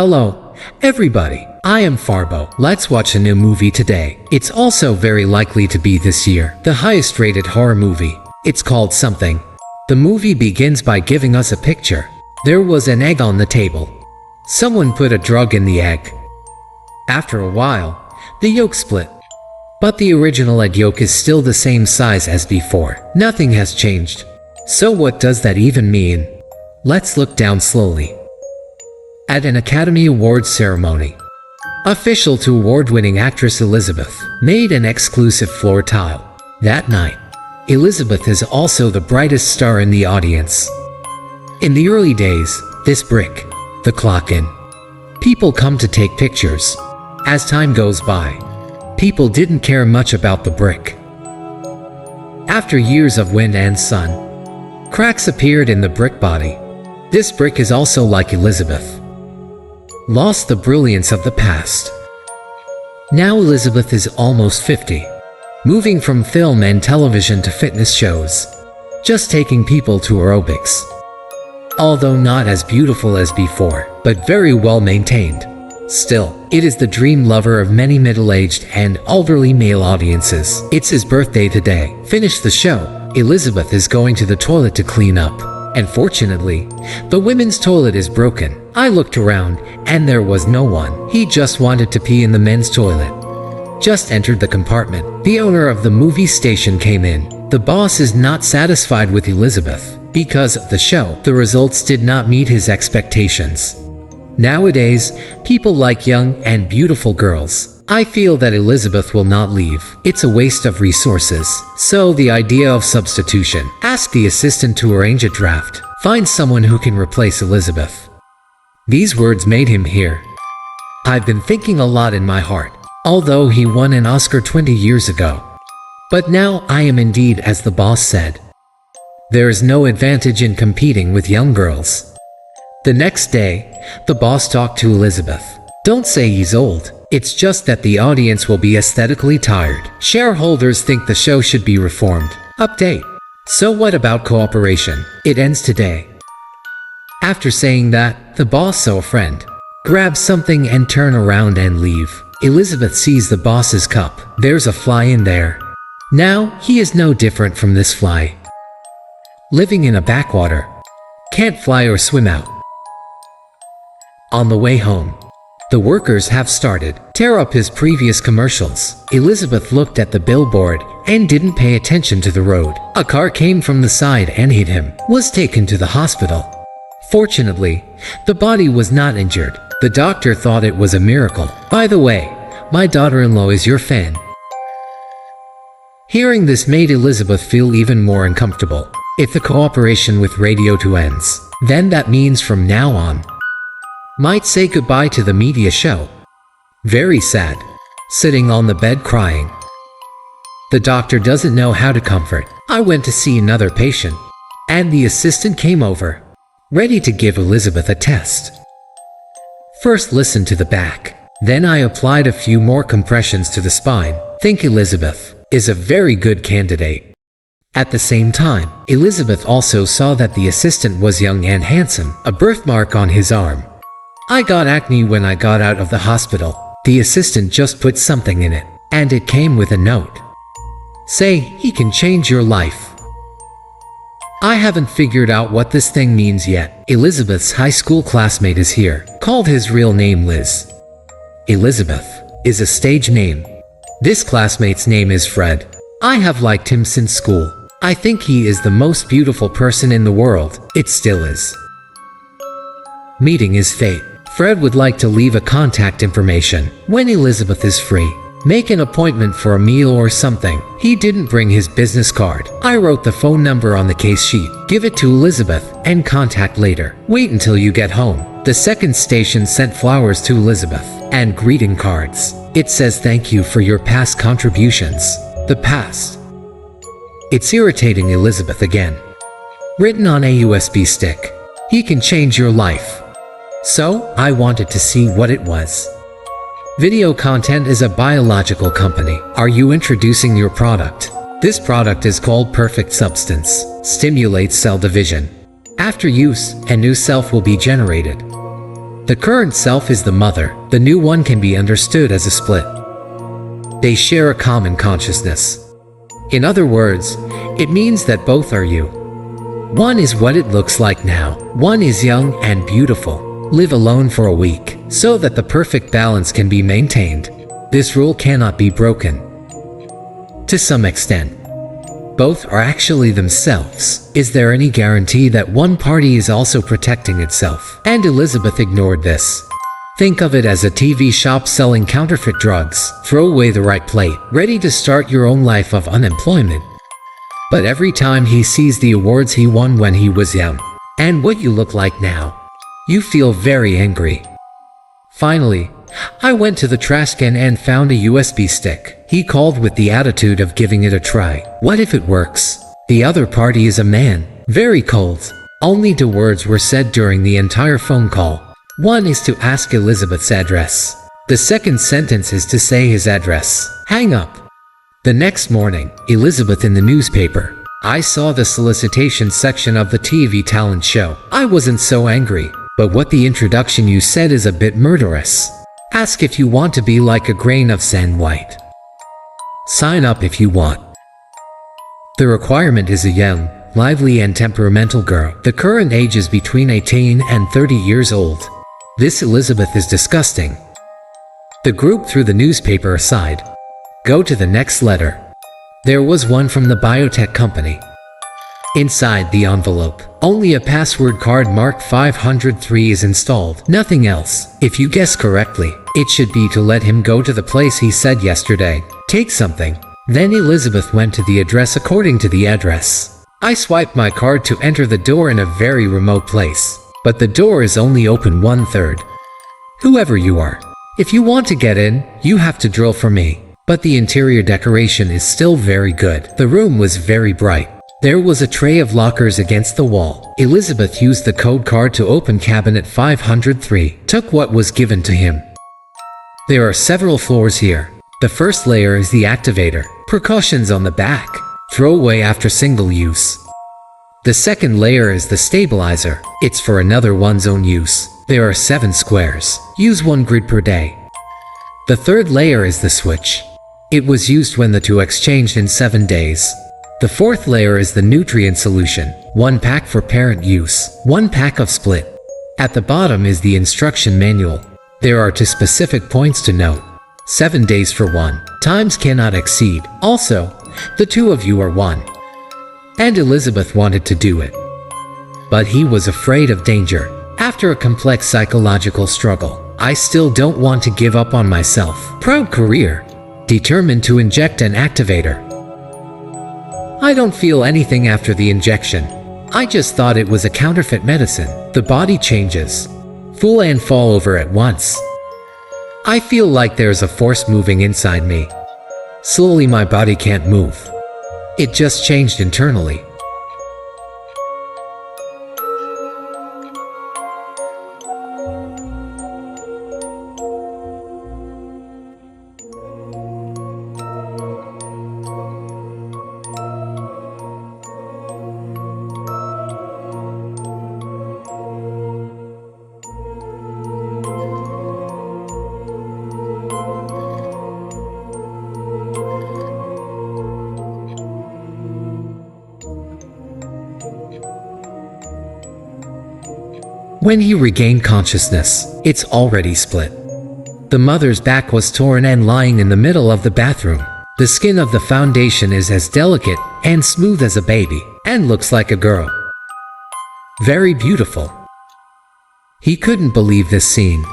Hello, everybody. I am Farbo. Let's watch a new movie today. It's also very likely to be this year, the highest rated horror movie. It's called Something. The movie begins by giving us a picture. There was an egg on the table. Someone put a drug in the egg. After a while, the yolk split. But the original egg yolk is still the same size as before. Nothing has changed. So what does that even mean? Let's look down slowly. At an Academy Awards ceremony, official to award-winning actress Elizabeth made an exclusive floor tile. That night, Elizabeth is also the brightest star in the audience. In the early days, this brick, the clock in. People come to take pictures. As time goes by, people didn't care much about the brick. After years of wind and sun, cracks appeared in the brick body. This brick is also like Elizabeth. Lost the brilliance of the past. Now Elizabeth is almost 50, moving from film and television to fitness shows, just taking people to aerobics. Although not as beautiful as before, but very well maintained. Still, it is the dream lover of many middle-aged and elderly male audiences. It's his birthday today. Finish the show. Elizabeth is going to the toilet to clean up. Unfortunately, the women's toilet is broken. I looked around, and there was no one. He just wanted to pee in the men's toilet. Just entered the compartment. The owner of the movie station came in. The boss is not satisfied with Elizabeth. Because of the show, the results did not meet his expectations. Nowadays, people like young and beautiful girls. I feel that Elizabeth will not leave. It's a waste of resources. So the idea of substitution. Ask the assistant to arrange a draft. Find someone who can replace Elizabeth. These words made him hear. I've been thinking a lot in my heart. Although he won an Oscar 20 years ago. But now I am indeed as the boss said. There is no advantage in competing with young girls. The next day, the boss talked to Elizabeth. Don't say he's old. It's just that the audience will be aesthetically tired. Shareholders think the show should be reformed. Update. So what about cooperation? It ends today. After saying that, the boss saw a friend grab something and turn around and leave. Elizabeth sees the boss's cup. There's a fly in there. Now, he is no different from this fly. Living in a backwater. Can't fly or swim out. On the way home, the workers have started tear up his previous commercials. Elizabeth looked at the billboard and didn't pay attention to the road. A car came from the side and hit him. Was taken to the hospital. Fortunately, the body was not injured. The doctor thought it was a miracle. By the way, my daughter-in-law is your fan. Hearing this made Elizabeth feel even more uncomfortable. If the cooperation with Radio 2 ends, then that means from now on, might say goodbye to the media show. Very sad. Sitting on the bed crying. The doctor doesn't know how to comfort. I went to see another patient, and the assistant came over, ready to give Elizabeth a test. First listen to the back. Then I applied a few more compressions to the spine. Think Elizabeth is a very good candidate. At the same time, Elizabeth also saw that the assistant was young and handsome, a birthmark on his arm. I got acne when I got out of the hospital. The assistant just put something in it, and it came with a note. Say, he can change your life. I haven't figured out what this thing means yet. Elizabeth's high school classmate is here, called his real name Liz. Elizabeth is a stage name. This classmate's name is Fred. I have liked him since school. I think he is the most beautiful person in the world. It still is. Meeting is fate. Fred would like to leave a contact information when Elizabeth is free. Make an appointment for a meal or something. He didn't bring his business card. I wrote the phone number on the case sheet. Give it to Elizabeth and contact later. Wait until you get home. The second station sent flowers to Elizabeth and greeting cards. It says thank you for your past contributions. The past. It's irritating Elizabeth again. Written on a USB stick. He can change your life. So, I wanted to see what it was. Video Content is a biological company. Are you introducing your product? This product is called Perfect Substance. Stimulates cell division. After use, a new self will be generated. The current self is the mother. The new one can be understood as a split. They share a common consciousness. In other words, it means that both are you. One is what it looks like now. One is young and beautiful. Live alone for a week, so that the perfect balance can be maintained. This rule cannot be broken. To some extent, both are actually themselves. Is there any guarantee that one party is also protecting itself? And Elizabeth ignored this. Think of it as a TV shop selling counterfeit drugs. Throw away the right plate, ready to start your own life of unemployment. But every time he sees the awards he won when he was young, and what you look like now, you feel very angry. Finally, I went to the trash can and found a USB stick. He called with the attitude of giving it a try. What if it works? The other party is a man. Very cold. Only 2 words were said during the entire phone call. One is to ask Elizabeth's address. The second sentence is to say his address. Hang up. The next morning, Elizabeth in the newspaper. I saw the solicitation section of the TV talent show. I wasn't so angry, but what the introduction you said is a bit murderous. Ask if you want to be like a grain of sand white. Sign up if you want. The requirement is a young, lively and temperamental girl. The current age is between 18 and 30 years old. This Elizabeth is disgusting. The group threw the newspaper aside. Go to the next letter. There was one from the biotech company. Inside the envelope, only a password card marked 503 is installed. Nothing else. If you guess correctly, it should be to let him go to the place he said yesterday. Take something. Then Elizabeth went to the address according to the address. I swiped my card to enter the door in a very remote place. But the door is only open 1/3. Whoever you are, if you want to get in, you have to drill for me. But the interior decoration is still very good. The room was very bright. There was a tray of lockers against the wall. Elizabeth used the code card to open cabinet 503, took what was given to him. There are several floors here. The first layer is the activator. Precautions on the back. Throw away after single use. The second layer is the stabilizer. It's for another one's own use. There are 7 squares. Use 1 grid per day. The third layer is the switch. It was used when the 2 exchanged in 7 days. The fourth layer is the nutrient solution. 1 pack for parent use. 1 pack of split. At the bottom is the instruction manual. There are 2 specific points to note. 7 days for 1. Times cannot exceed. Also, the 2 of you are 1. And Elizabeth wanted to do it. But he was afraid of danger. After a complex psychological struggle, I still don't want to give up on myself. Proud career. Determined to inject an activator. I don't feel anything after the injection. I just thought it was a counterfeit medicine. The body changes. Full and fall over at once. I feel like there's a force moving inside me. Slowly my body can't move. It just changed internally. When he regained consciousness, it's already split. The mother's back was torn and lying in the middle of the bathroom. The skin of the foundation is as delicate and smooth as a baby, and looks like a girl. Very beautiful. He couldn't believe this scene.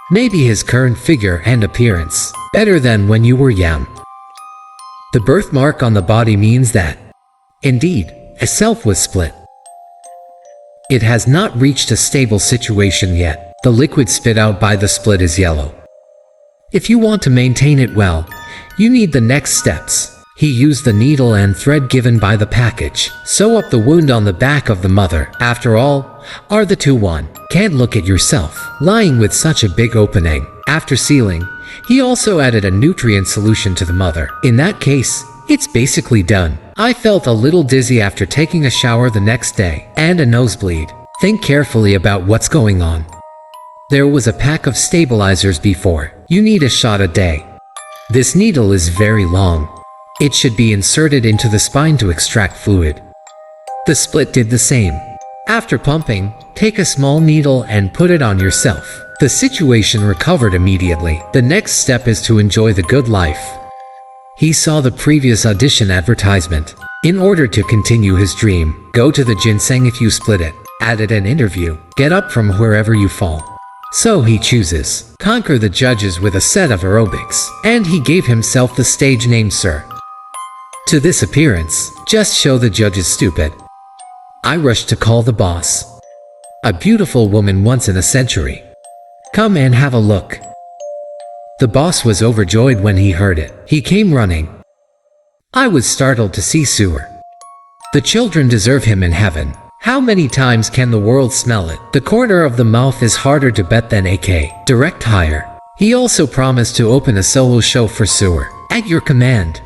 Maybe his current figure and appearance, better than when you were young. The birthmark on the body means that, indeed, a self was split. It has not reached a stable situation yet. The liquid spit out by the split is yellow. If you want to maintain it well, you need the next steps. He used the needle and thread given by the package. Sew up the wound on the back of the mother. After all, are the 2 one? Can't look at yourself lying with such a big opening. After sealing, he also added a nutrient solution to the mother. In that case, it's basically done. I felt a little dizzy after taking a shower the next day, and a nosebleed. Think carefully about what's going on. There was a pack of stabilizers before. You need a shot a day. This needle is very long. It should be inserted into the spine to extract fluid. The split did the same. After pumping, take a small needle and put it on yourself. The situation recovered immediately. The next step is to enjoy the good life. He saw the previous audition advertisement. In order to continue his dream, go to the ginseng if you split it. Added an interview. Get up from wherever you fall. So he chooses. Conquer the judges with a set of aerobics. And he gave himself the stage name Sir. To this appearance, just show the judges stupid. I rushed to call the boss. A beautiful woman once in a century. Come and have a look. The boss was overjoyed when he heard it. He came running. I was startled to see Sewer. The children deserve him in heaven. How many times can the world smell it? The corner of the mouth is harder to bet than AK. Direct hire. He also promised to open a solo show for Sewer. At your command.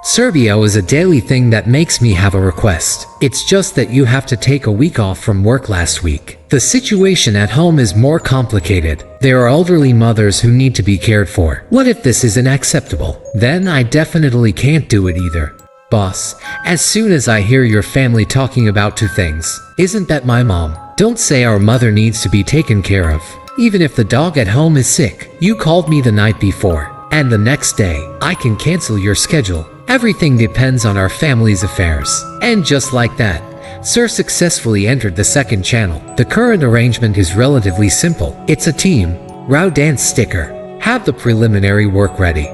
Serbia is a daily thing that makes me have a request. It's just that you have to take a week off from work last week. The situation at home is more complicated. There are elderly mothers who need to be cared for. What if this isn't acceptable? Then I definitely can't do it either. Boss, as soon as I hear your family talking about two things, isn't that my mom? Don't say our mother needs to be taken care of. Even if the dog at home is sick. You called me the night before, and the next day, I can cancel your schedule. Everything depends on our family's affairs. And just like that, Sir successfully entered the second channel. The current arrangement is relatively simple. It's a team, Row dance sticker. Have the preliminary work ready.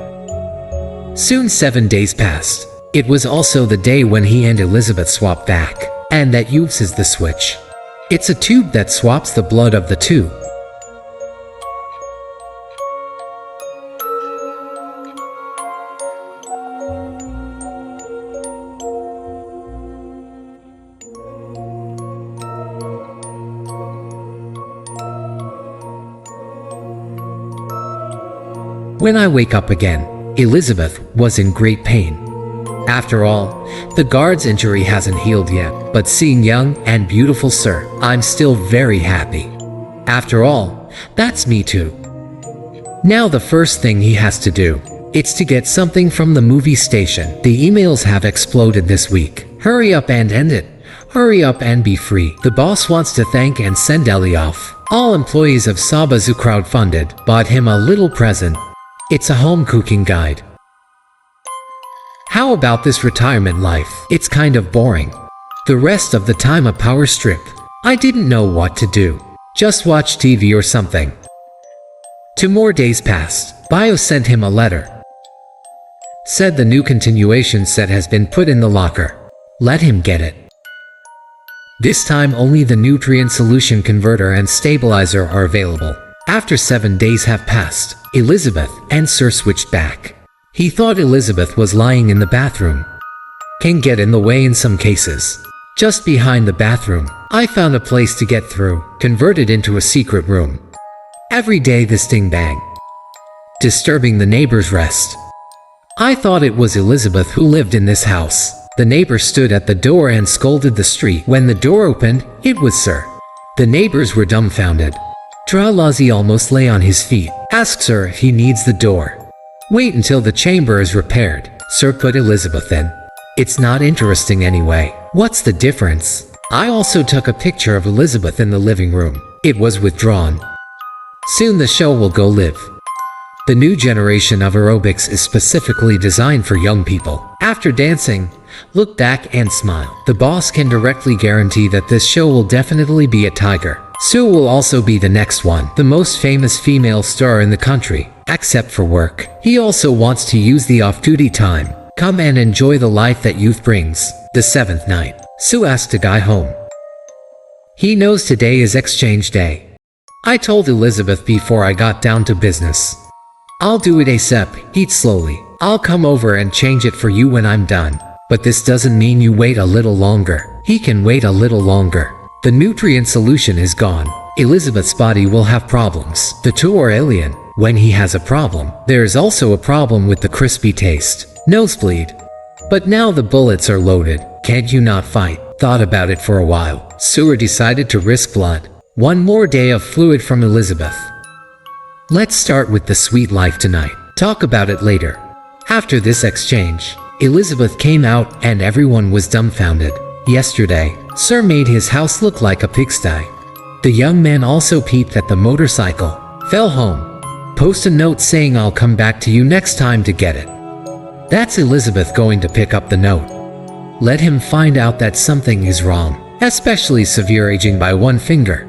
Soon 7 days passed. It was also the day when he and Elizabeth swapped back. And that uses the switch. It's a tube that swaps the blood of the two. When I wake up again, Elizabeth was in great pain. After all, the guard's injury hasn't healed yet, but seeing young and beautiful Sir, I'm still very happy. After all, that's me too. Now the first thing he has to do, it's to get something from the movie station. The emails have exploded this week. Hurry up and end it. Hurry up and be free. The boss wants to thank and send Ellie off. All employees of Sabaz who crowdfunded bought him a little present. It's a home cooking guide. How about this retirement life? It's kind of boring. The rest of the time a power strip. I didn't know what to do. Just watch TV or something. 2 more days passed. Bio sent him a letter. Said the new continuation set has been put in the locker. Let him get it. This time only the nutrient solution converter and stabilizer are available. After 7 days have passed, Elizabeth and Sir switched back. He thought Elizabeth was lying in the bathroom. Can get in the way in some cases. Just behind the bathroom, I found a place to get through, converted into a secret room. Every day this thing bang. Disturbing the neighbor's rest. I thought it was Elizabeth who lived in this house. The neighbor stood at the door and scolded the street. When the door opened, it was Sir. The neighbors were dumbfounded. Tralazi almost lay on his feet. Ask Sir if he needs the door. Wait until the chamber is repaired. Sir put Elizabeth in. It's not interesting anyway. What's the difference? I also took a picture of Elizabeth in the living room. It was withdrawn. Soon the show will go live. The new generation of aerobics is specifically designed for young people. After dancing, look back and smile. The boss can directly guarantee that this show will definitely be a tiger. Sue will also be the next one, the most famous female star in the country, except for work. He also wants to use the off-duty time. Come and enjoy the life that youth brings. The 7th night, Sue asked a guy home. He knows today is exchange day. I told Elizabeth before I got down to business. I'll do it ASAP, eat slowly. I'll come over and change it for you when I'm done. But this doesn't mean you wait a little longer. He can wait a little longer. The nutrient solution is gone. Elizabeth's body will have problems. The two are alien. When he has a problem, there is also a problem with the crispy taste. Nosebleed. But now the bullets are loaded. Can't you not fight? Thought about it for a while. Sewer decided to risk blood. One more day of fluid from Elizabeth. Let's start with the sweet life tonight. Talk about it later. After this exchange, Elizabeth came out and everyone was dumbfounded. Yesterday, Sir made his house look like a pigsty. The young man also peeped at the motorcycle, fell home, post a note saying I'll come back to you next time to get it. That's Elizabeth going to pick up the note. Let him find out that something is wrong, especially severe aging by one finger.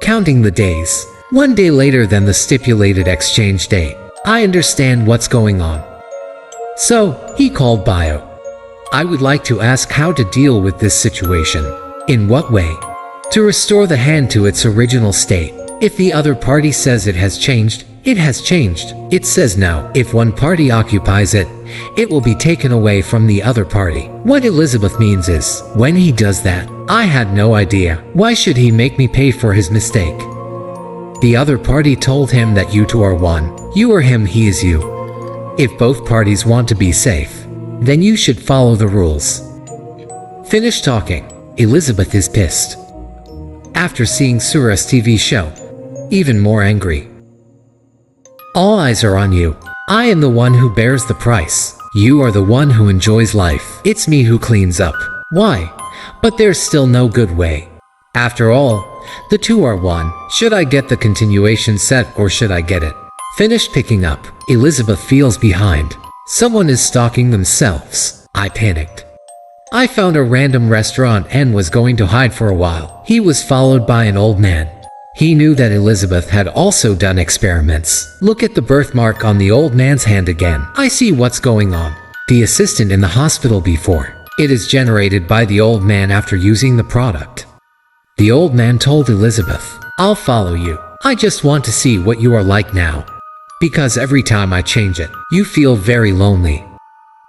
Counting the days, 1 day later than the stipulated exchange date. I understand what's going on. So, he called Bio. I would like to ask how to deal with this situation. In what way? To restore the hand to its original state. If the other party says it has changed, it has changed. It says now, if one party occupies it, it will be taken away from the other party. What Elizabeth means is, when he does that, I had no idea. Why should he make me pay for his mistake? The other party told him that you two are one. You are him, he is you. If both parties want to be safe, then you should follow the rules. Finish talking. Elizabeth is pissed. After seeing Sura's TV show, even more angry. All eyes are on you. I am the one who bears the price. You are the one who enjoys life. It's me who cleans up. Why? But there's still no good way. After all, the two are one. Should I get the continuation set or should I get it? Finish picking up. Elizabeth feels behind. Someone is stalking themselves. I panicked. I found a random restaurant and was going to hide for a while. He was followed by an old man. He knew that Elizabeth had also done experiments. Look at the birthmark on the old man's hand again. I see what's going on. The assistant in the hospital before. It is generated by the old man after using the product. The old man told Elizabeth, I'll follow you. I just want to see what you are like now. Because every time I change it, you feel very lonely.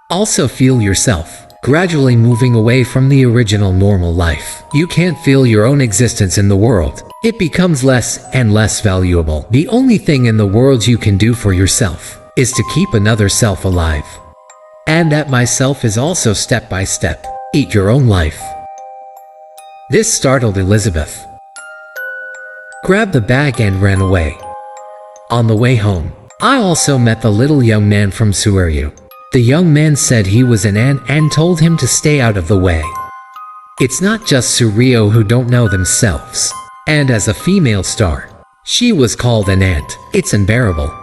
Also feel yourself gradually moving away from the original normal life. You can't feel your own existence in the world. It becomes less and less valuable. The only thing in the world you can do for yourself is to keep another self alive. And that myself is also step by step. Eat your own life. This startled Elizabeth. Grabbed the bag and ran away. On the way home, I also met the little young man from Sueru. The young man said he was an ant and told him to stay out of the way. It's not just Surio who don't know themselves. And as a female star, she was called an ant. It's unbearable.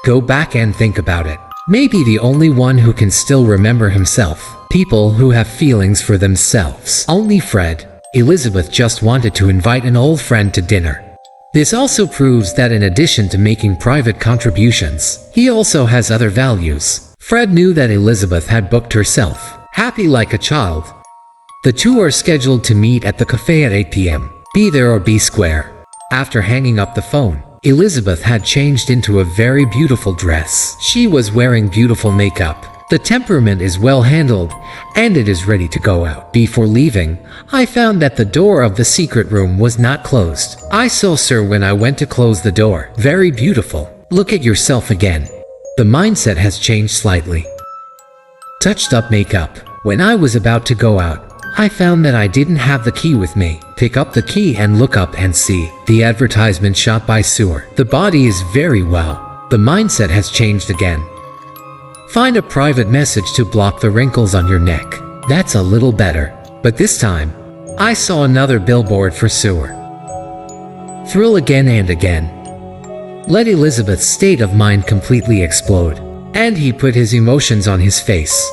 Go back and think about it. Maybe the only one who can still remember himself. People who have feelings for themselves. Only Fred. Elizabeth just wanted to invite an old friend to dinner. This also proves that in addition to making private contributions, he also has other values. Fred knew that Elizabeth had booked herself, happy like a child. The two are scheduled to meet at the cafe at 8 p.m. Be there or be square. After hanging up the phone, Elizabeth had changed into a very beautiful dress. She was wearing beautiful makeup. The temperament is well handled, and it is ready to go out. Before leaving, I found that the door of the secret room was not closed. I saw Sir when I went to close the door. Very beautiful. Look at yourself again. The mindset has changed slightly. Touched up makeup. When I was about to go out, I found that I didn't have the key with me. Pick up the key and look up and see. The advertisement shot by Sewer. The body is very well. The mindset has changed again. Find a private message to block the wrinkles on your neck. That's a little better. But this time, I saw another billboard for Sewer. Thrill again and again. Let Elizabeth's state of mind completely explode. And he put his emotions on his face.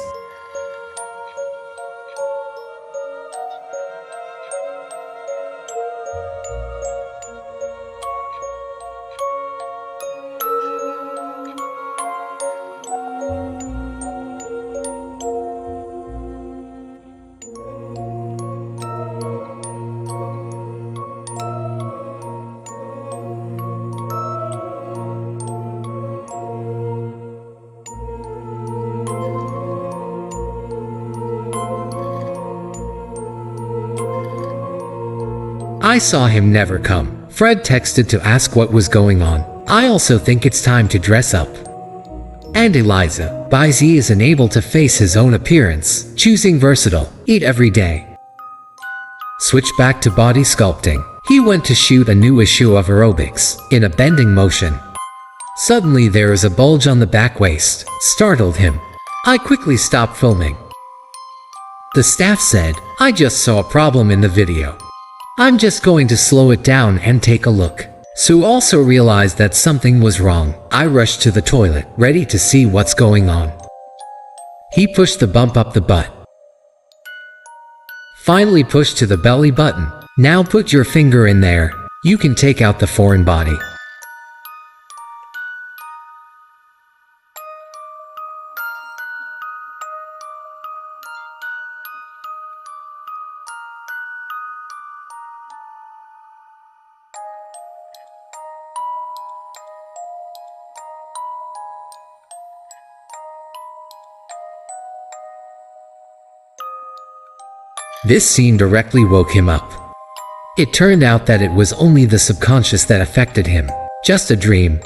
I saw him never come. Fred texted to ask what was going on. I also think it's time to dress up. And Eliza. Bizy is unable to face his own appearance, choosing versatile. Eat every day. switched back to body sculpting. He went to shoot a new issue of aerobics, in a bending motion. Suddenly there is a bulge on the back waist, startled him. I quickly stopped filming. The staff said, I just saw a problem in the video. I'm just going to slow it down and take a look. Sue also realized that something was wrong. I rushed to the toilet, ready to see what's going on. He pushed the bump up the butt. Finally pushed to the belly button. Now put your finger in there. You can take out the foreign body. This scene directly woke him up. It turned out that it was only the subconscious that affected him. Just a dream.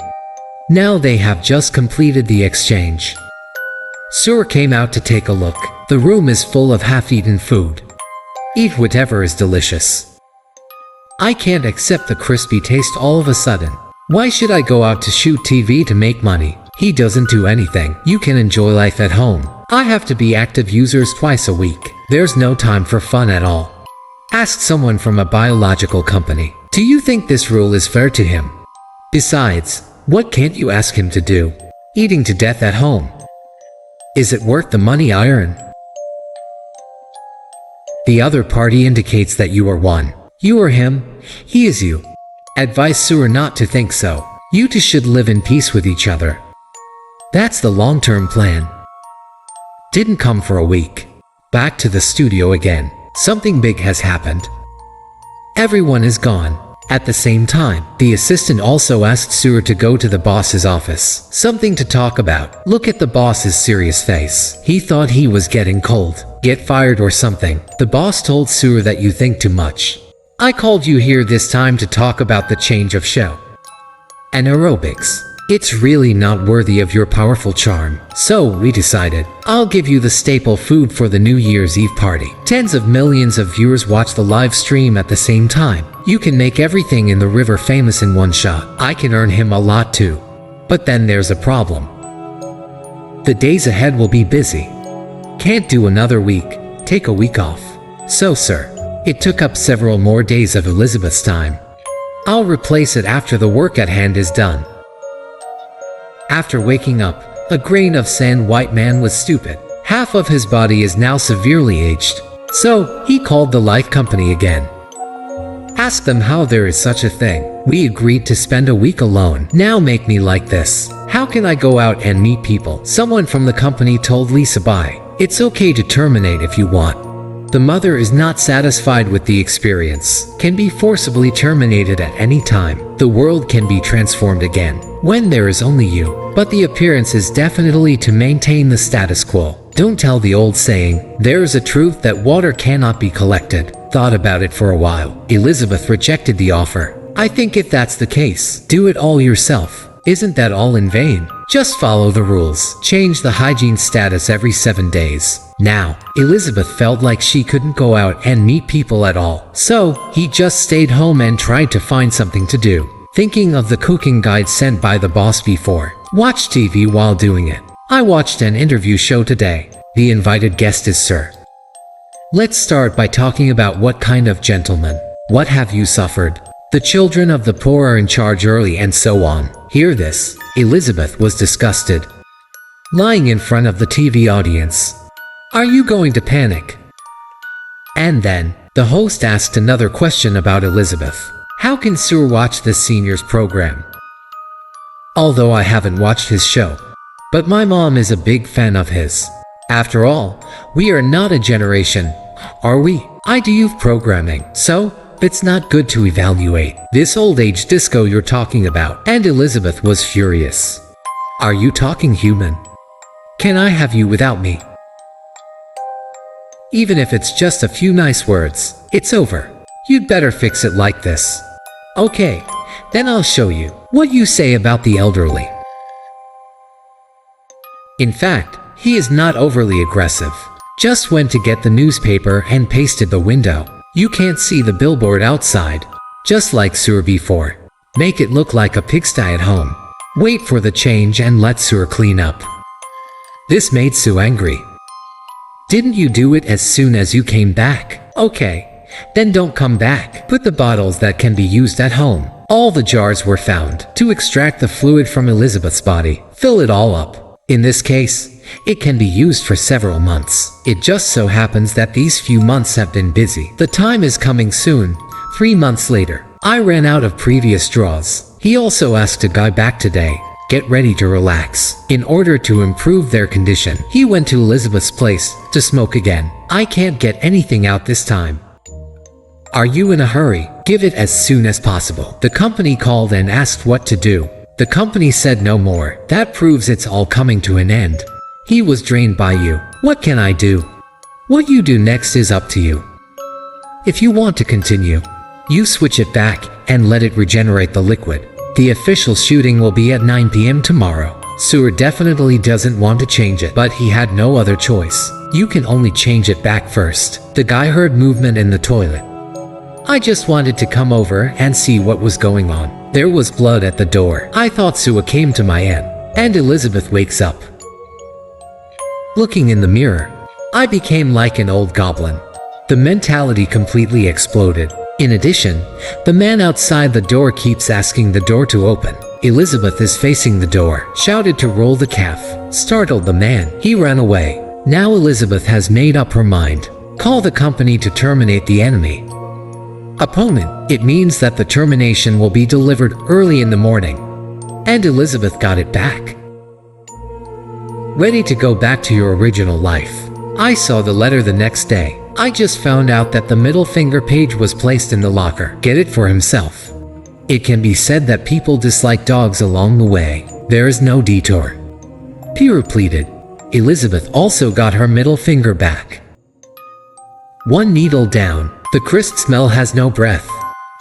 Now they have just completed the exchange. Sur came out to take a look. The room is full of half-eaten food. Eat whatever is delicious. I can't accept the crispy taste all of a sudden. Why should I go out to shoot TV to make money? He doesn't do anything. You can enjoy life at home. I have to be active users twice a week. There's no time for fun at all. Ask someone from a biological company. Do you think this rule is fair to him? Besides, what can't you ask him to do? Eating to death at home. Is it worth the money I earn? The other party indicates that you are one. You are him, he is you. Advise Sur not to think so. You two should live in peace with each other. That's the long-term plan. Didn't come for a week. Back to the studio again. Something big has happened. Everyone is gone. At the same time, the assistant also asked Sur to go to the boss's office. Something to talk about. Look at the boss's serious face. He thought he was getting cold. Get fired or something. The boss told Sur that you think too much. I called you here this time to talk about the change of show. And aerobics. It's really not worthy of your powerful charm. So we decided, I'll give you the staple food for the New Year's Eve party. Tens of millions of viewers watch the live stream at the same time. You can make everything in the river famous in one shot. I can earn him a lot too. But then there's a problem. The days ahead will be busy. Can't do another week. Take a week off. So sir, it took up several more days of Elizabeth's time. I'll replace it after the work at hand is done. After waking up, a grain of sand white man was stupid. Half of his body is now severely aged. So, he called the life company again. Asked them how there is such a thing. We agreed to spend a week alone. Now make me like this. How can I go out and meet people? Someone from the company told Lisa bye. It's okay to terminate if you want. The mother is not satisfied with the experience. Can be forcibly terminated at any time. The world can be transformed again. When there is only you. But the appearance is definitely to maintain the status quo. Don't tell the old saying, there is a truth that water cannot be collected. Thought about it for a while. Elizabeth rejected the offer. I think if that's the case, do it all yourself. Isn't that all in vain? Just follow the rules. Change the hygiene status every 7 days. Now, Elizabeth felt like she couldn't go out and meet people at all. So, he just stayed home and tried to find something to do. Thinking of the cooking guide sent by the boss before. Watch TV while doing it. I watched an interview show today. The invited guest is Sir. Let's start by talking about what kind of gentleman. What have you suffered? The children of the poor are in charge early and so on. Hear this. Elizabeth was disgusted. Lying in front of the TV audience. Are you going to panic? And then, the host asked another question about Elizabeth. How can Sur watch this seniors program? Although I haven't watched his show. But my mom is a big fan of his. After all, we are not a generation, are we? I do youth programming, so it's not good to evaluate this old age disco you're talking about. And Elizabeth was furious. Are you talking human? Can I have you without me? Even if it's just a few nice words, it's over. You'd better fix it like this. Okay, then I'll show you what you say about the elderly. In fact, he is not overly aggressive. Just went to get the newspaper and pasted the window. You can't see the billboard outside. Just like sewer before. Make it look like a pigsty at home. Wait for the change and let sewer clean up. This made Sue angry. Didn't you do it as soon as you came back? Okay, then don't come back. Put the bottles that can be used at home. All the jars were found to extract the fluid from Elizabeth's body. Fill it all up. In this case, it can be used for several months. It just so happens that these few months have been busy. The time is coming soon. 3 months later, I ran out of previous straws. He also asked a guy back today, get ready to relax. In order to improve their condition, he went to Elizabeth's place to smoke again. I can't get anything out this time. Are you in a hurry? Give it as soon as possible. The company called and asked what to do. The company said no more. That proves it's all coming to an end. He was drained by you. What can I do? What you do next is up to you. If you want to continue, you switch it back and let it regenerate the liquid. The official shooting will be at 9 p.m. tomorrow. Sewer definitely doesn't want to change it, but he had no other choice. You can only change it back first. The guy heard movement in the toilet. I just wanted to come over and see what was going on. There was blood at the door. I thought Sue came to my end. And Elizabeth wakes up. Looking in the mirror, I became like an old goblin. The mentality completely exploded. In addition, the man outside the door keeps asking the door to open. Elizabeth is facing the door, shouted to roll the calf, startled the man. He ran away. Now Elizabeth has made up her mind. Call the company to terminate the enemy. Opponent, it means that the termination will be delivered early in the morning. And Elizabeth got it back. Ready to go back to your original life. I saw the letter the next day. I just found out that the middle finger page was placed in the locker. Get it for himself. It can be said that people dislike dogs along the way. There is no detour. Peter pleaded. Elizabeth also got her middle finger back. One needle down. The crisp smell has no breath.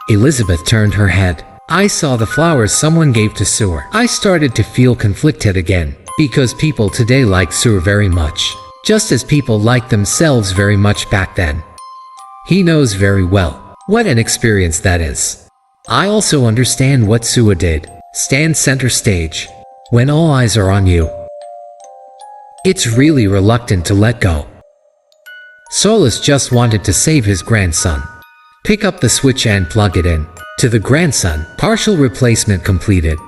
Elizabeth turned her head. I saw the flowers someone gave to Sewer. I started to feel conflicted again. Because people today like Sewer very much. Just as people liked themselves very much back then. He knows very well what an experience that is. I also understand what Sue did. Stand center stage when all eyes are on you. It's really reluctant to let go. Solus just wanted to save his grandson. Pick up the switch and plug it in. To the grandson, partial replacement completed.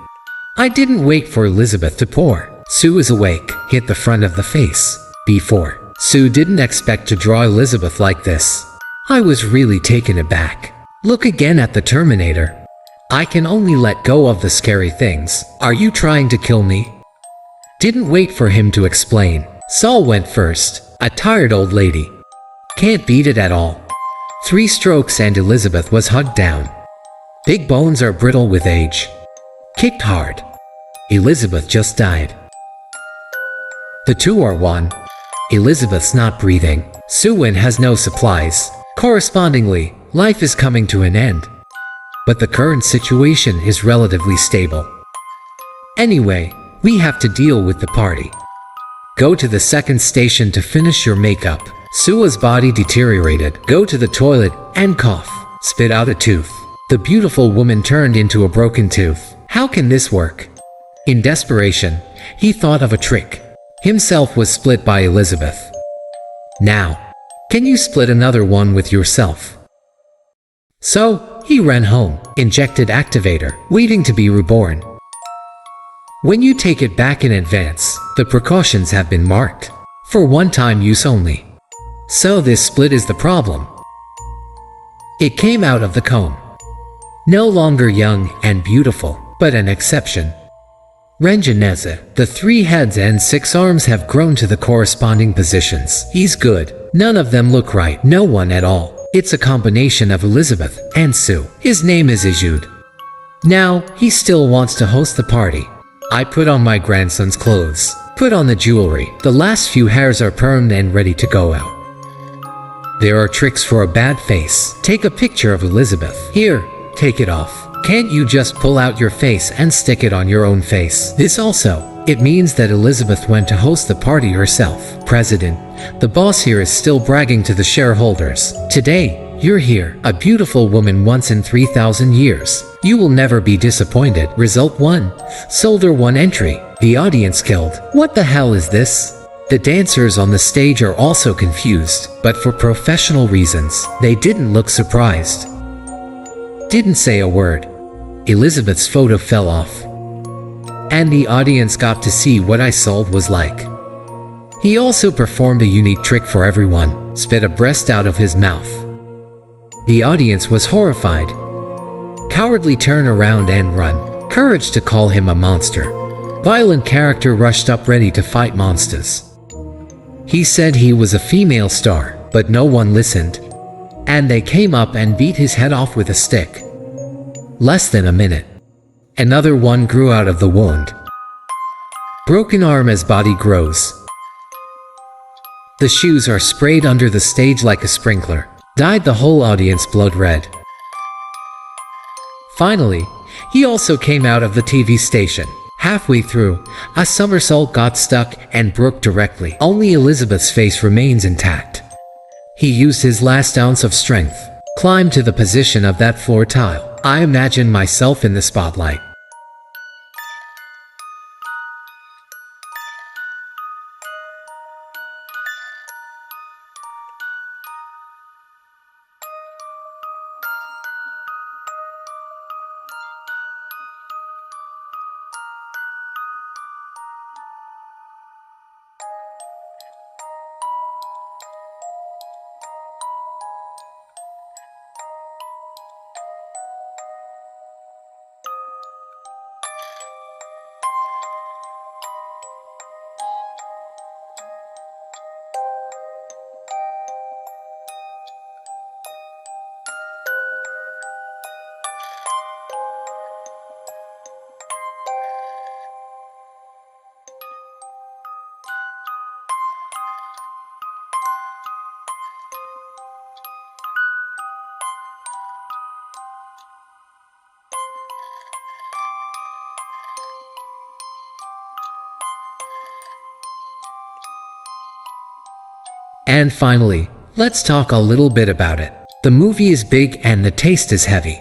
I didn't wait for Elizabeth to pour. Sue is awake, hit the front of the face. Before, Sue didn't expect to draw Elizabeth like this. I was really taken aback. Look again at the Terminator. I can only let go of the scary things. Are you trying to kill me? Didn't wait for him to explain. Saul went first. A tired old lady. Can't beat it at all. 3 strokes and Elizabeth was hugged down. Big bones are brittle with age. Kicked hard. Elizabeth just died. The two are one. Elizabeth's not breathing. Suwin has no supplies. Correspondingly, life is coming to an end. But the current situation is relatively stable. Anyway, we have to deal with the party. Go to the second station to finish your makeup. Sua's body deteriorated. Go to the toilet and cough. Spit out a tooth. The beautiful woman turned into a broken tooth. How can this work? In desperation, he thought of a trick. Himself was split by Elizabeth. Now, can you split another one with yourself? So, he ran home, injected activator, waiting to be reborn. When you take it back in advance, the precautions have been marked. For one-time use only. So this split is the problem. It came out of the comb. No longer young and beautiful, but an exception. Renjaneza, the 3 heads and 6 arms have grown to the corresponding positions. He's good. None of them look right. No one at all. It's a combination of Elizabeth and Sue. His name is Ijud. Now, he still wants to host the party. I put on my grandson's clothes. Put on the jewelry. The last few hairs are permed and ready to go out. There are tricks for a bad face. Take a picture of Elizabeth. Here, take it off. Can't you just pull out your face and stick it on your own face? This also, it means that Elizabeth went to host the party herself. President, the boss here is still bragging to the shareholders. Today, you're here. A beautiful woman once in 3,000 years. You will never be disappointed. Result 1. Sold her 1 entry. The audience killed. What the hell is this? The dancers on the stage are also confused, but for professional reasons. They didn't look surprised. Didn't say a word. Elizabeth's photo fell off. And the audience got to see what I sold was like. He also performed a unique trick for everyone, spit a breast out of his mouth. The audience was horrified. Cowardly turn around and run. Courage to call him a monster. Violent character rushed up ready to fight monsters. He said he was a female star, but no one listened. And they came up and beat his head off with a stick. Less than a minute. Another one grew out of the wound. Broken arm as body grows. The shoes are sprayed under the stage like a sprinkler. Dyed the whole audience blood red. Finally, he also came out of the TV station. Halfway through, a somersault got stuck and broke directly. Only Elizabeth's face remains intact. He used his last ounce of strength, climbed to the position of that floor tile. I imagine myself in the spotlight. And finally, let's talk a little bit about it. The movie is big and the taste is heavy.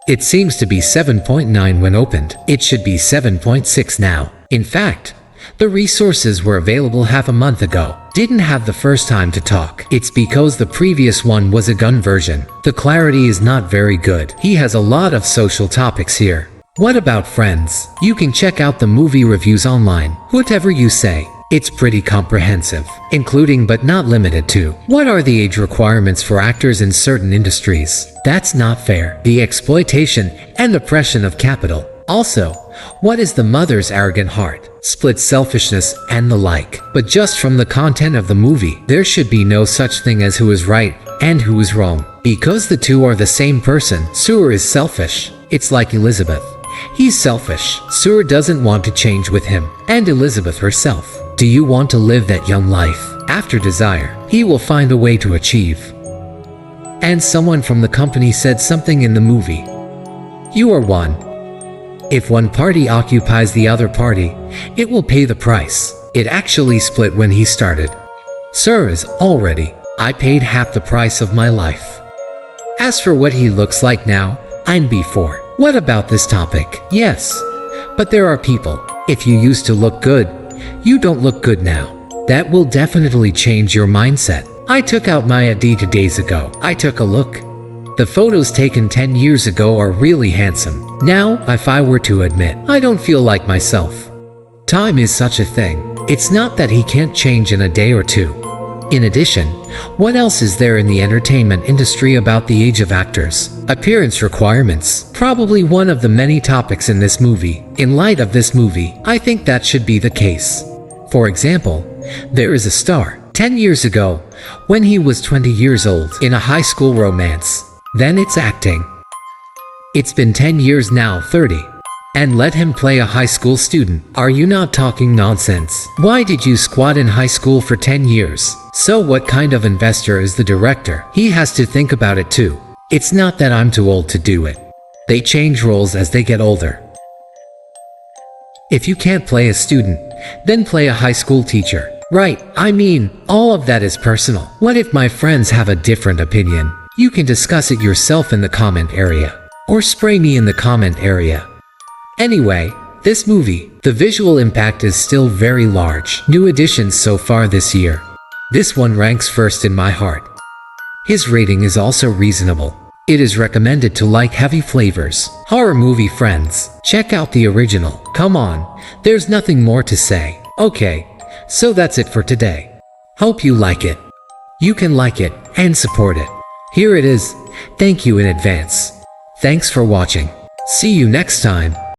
It seems to be 7.9 when opened. It should be 7.6 now. In fact, the resources were available half a month ago. Didn't have the first time to talk. It's because the previous one was a gun version. The clarity is not very good. He has a lot of social topics here. What about Friends? You can check out the movie reviews online. Whatever you say. It's pretty comprehensive, including but not limited to, what are the age requirements for actors in certain industries? That's not fair. The exploitation and oppression of capital. Also, what is the mother's arrogant heart, split selfishness, and the like. But just from the content of the movie, there should be no such thing as who is right and who is wrong. Because the two are the same person. Seward is selfish. It's like Elizabeth. He's selfish. Seward doesn't want to change with him. And Elizabeth herself. Do you want to live that young life? After desire, he will find a way to achieve. And someone from the company said something in the movie. You are one. If one party occupies the other party, it will pay the price. It actually split when he started. Sir is already. I paid half the price of my life. As for what he looks like now, I'm before. What about this topic? Yes, but there are people. If you used to look good, you don't look good now. That will definitely change your mindset. I took out my ID 2 days ago. I took a look. The photos taken 10 years ago are really handsome. Now, if I were to admit, I don't feel like myself. Time is such a thing. It's not that he can't change in a day or two. In addition, what else is there in the entertainment industry about the age of actors? Appearance requirements. Probably one of the many topics in this movie. In light of this movie, I think that should be the case. For example, there is a star. 10 years ago, when he was 20 years old, in a high school romance. Then it's acting. It's been 10 years now, 30. And let him play a high school student. Are you not talking nonsense? Why did you squat in high school for 10 years? So what kind of investor is the director? He has to think about it too. It's not that I'm too old to do it. They change roles as they get older. If you can't play a student, then play a high school teacher. Right, I mean, all of that is personal. What if my friends have a different opinion? You can discuss it yourself in the comment area, or spray me in the comment area. Anyway, this movie, the visual impact is still very large. New additions so far this year. This one ranks first in my heart. His rating is also reasonable. It is recommended to like heavy flavors. Horror movie friends, check out the original. Come on, there's nothing more to say. Okay, so that's it for today. Hope you like it. You can like it and support it. Here it is. Thank you in advance. Thanks for watching. See you next time.